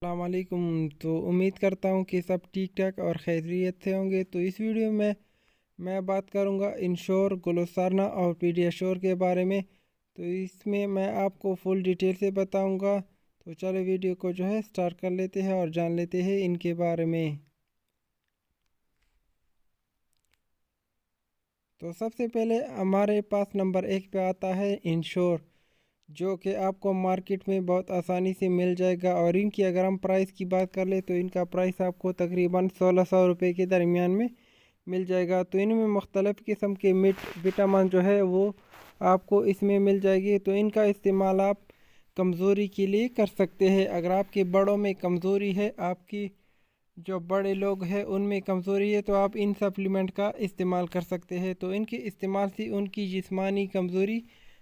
السلام علیکم۔ تو امید کرتا ہوں کہ سب ٹھیک ٹھاک اور خیریت سے ہوں گے۔ تو اس ویڈیو میں بات کروں گا انشور، گلوسارنا اور پیڈیاشور کے بارے میں۔ تو اس میں آپ کو فل ڈیٹیل سے بتاؤں گا۔ تو چلو ویڈیو کو سٹارٹ کر لیتے ہیں اور جان لیتے ہیں ان کے بارے میں۔ تو سب سے پہلے ہمارے پاس نمبر 1 پہ آتا ہے انشور، جو کہ آپ کو مارکیٹ میں بہت آسانی سے مل جائے گا۔ اور ان کی اگر ہم پرائس کی بات کر لیں تو ان کا پرائس آپ کو تقریباً 1600 روپے کے درمیان میں مل جائے گا۔ تو ان میں مختلف قسم کے وٹامن وہ آپ کو اس میں مل جائے گی۔ تو ان کا استعمال آپ کمزوری کے لیے کر سکتے ہیں۔ اگر آپ کے بڑوں میں کمزوری ہے، آپ کی جو بڑے لوگ ہیں ان میں کمزوری ہے، تو آپ ان سپلیمنٹ کا استعمال کر سکتے ہیں۔ تو ان کے استعمال سے ان کی جسمانی کمزوری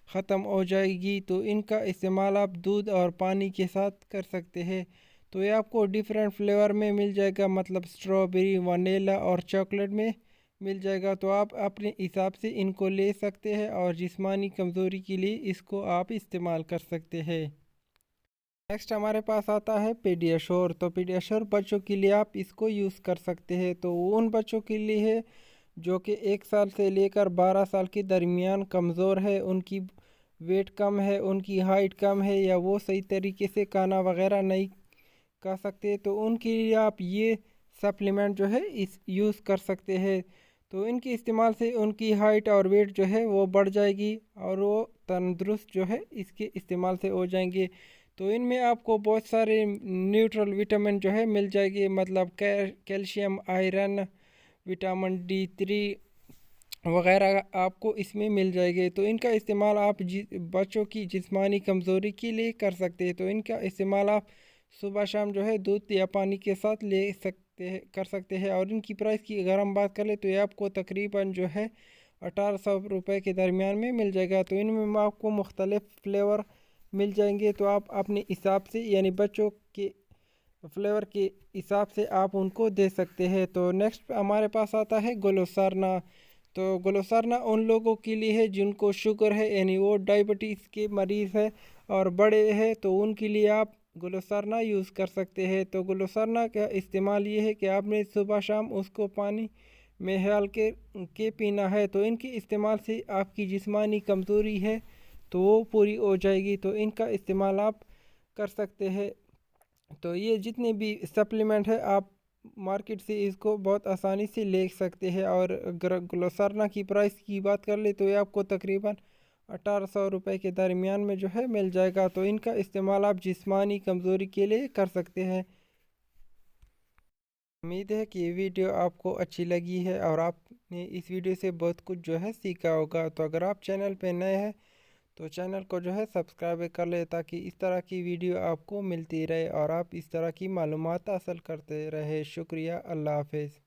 ختم ہو جائے گی۔ تو ان کا استعمال آپ دودھ اور پانی کے ساتھ کر سکتے ہیں۔ تو یہ آپ کو ڈیفرنٹ فلیور میں مل جائے گا، مطلب اسٹرابیری، ونیلا اور چاکلیٹ میں مل جائے گا۔ تو آپ اپنے حساب سے ان کو لے سکتے ہیں اور جسمانی کمزوری کے لیے اس کو آپ استعمال کر سکتے ہیں۔ نیکسٹ ہمارے پاس آتا ہے پیڈیاشور۔ تو پیڈیاشور بچوں کے لیے آپ اس کو یوز کر سکتے ہیں۔ تو وہ ان بچوں کے لیے ہے جو کہ 1 سال سے لے کر 12 سال کے درمیان کمزور ہے، ان کی ویٹ کم ہے، ان کی ہائٹ کم ہے، یا وہ صحیح طریقے سے کھانا وغیرہ نہیں کھا سکتے، تو ان کے لیے آپ یہ سپلیمنٹ یوز کر سکتے ہیں۔ تو ان کے استعمال سے ان کی ہائٹ اور ویٹ وہ بڑھ جائے گی اور وہ تندرست اس کے استعمال سے ہو جائیں گے۔ تو ان میں آپ کو بہت سارے نیوٹرل وٹامن مل جائے گی، مطلب کیلشیم، آئرن، وٹامن D3 وغیرہ آپ کو اس میں مل جائے گی۔ تو ان کا استعمال آپ بچوں کی جسمانی کمزوری کے لیے کر سکتے ہیں۔ تو ان کا استعمال آپ صبح شام دودھ یا پانی کے ساتھ کر سکتے ہیں۔ اور ان کی پرائس کی اگر ہم بات کر لیں تو یہ آپ کو تقریباً 1800 روپے کے درمیان میں مل جائے گا۔ تو ان میں آپ کو مختلف فلیور مل جائیں گے، تو آپ اپنے حساب سے یعنی بچوں کے فلیور کے حساب سے آپ ان کو دے سکتے ہیں۔ تو نیکسٹ ہمارے پاس آتا ہے گلوسارنا۔ تو گلوسارنا ان لوگوں کے لیے ہے جن کو شوگر ہے، یعنی وہ ڈائبٹیز کے مریض ہے اور بڑے ہیں، تو ان کے لیے آپ گلوسارنا یوز کر سکتے ہیں۔ تو گلوسارنا کا استعمال یہ ہے کہ آپ نے صبح شام اس کو پانی میں ہال کے پینا ہے۔ تو ان کے استعمال سے آپ کی جسمانی کمزوری ہے تو وہ پوری ہو جائے گی۔ تو ان کا استعمال آپ کر سکتے ہیں۔ تو یہ جتنے بھی سپلیمنٹ ہے آپ مارکیٹ سے اس کو بہت آسانی سے لے سکتے ہیں۔ اور اگر گلوسارنا کی پرائس کی بات کر لیں تو یہ آپ کو تقریباً 1800 روپے کے درمیان میں مل جائے گا۔ تو ان کا استعمال آپ جسمانی کمزوری کے لیے کر سکتے ہیں۔ امید ہے کہ یہ ویڈیو آپ کو اچھی لگی ہے اور آپ نے اس ویڈیو سے بہت کچھ سیکھا ہوگا۔ تو اگر آپ چینل پہ نئے ہیں تو چینل کو سبسکرائب کر لیں تاکہ اس طرح کی ویڈیو آپ کو ملتی رہے اور آپ اس طرح کی معلومات حاصل کرتے رہے۔ شکریہ، اللہ حافظ۔